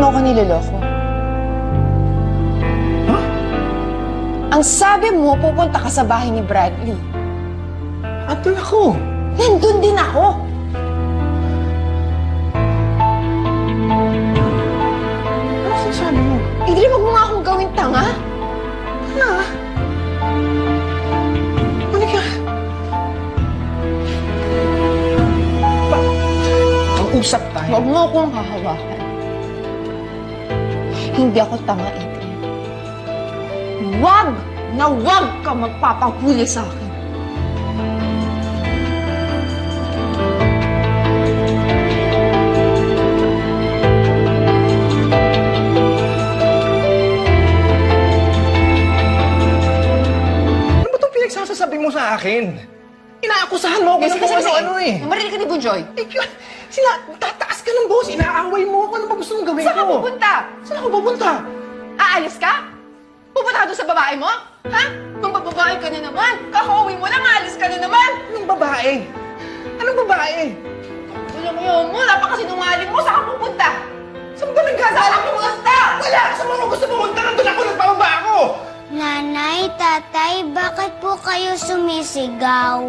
mo ako niloloko. Huh? Ang sabi mo, pupunta ka sa bahay ni Bradley. Andun ako. Nandun din ako. Ano sinasabi mo? Idri, wag mo nga akong gawing tanga. Ano? Ano ka? Mag-usap tayo. Wag mo akong hahawakan. Hindi ako tanga, Adrian. Wag na wag ka magpapanghuli sa akin. Ano ba itong pinagsasasabi mo sa akin? Inaakusahan mo ako ng kung ano-ano eh. Marinig ka ni Bunjoy. Tataas ka ng boss, inaaway mo ako. Ano ba gusto mong gawin Saan ka ko? pupunta? Saan ako pupunta? Aalis ka? Pupunta ka doon sa babae mo? Ha? Kung bababae ka na naman, kakauwi mo lang, aalis ka na naman. Anong babae? Anong babae? Alam mo yun mo, napakasinungaling mo, saan ka pupunta? Saan ba nagkasala? Saan ka pupunta? Wala! Saan mo gusto pumunta? Nandun ako, nagpababa ako! Nanay, tatay, bakit po kayo sumisigaw?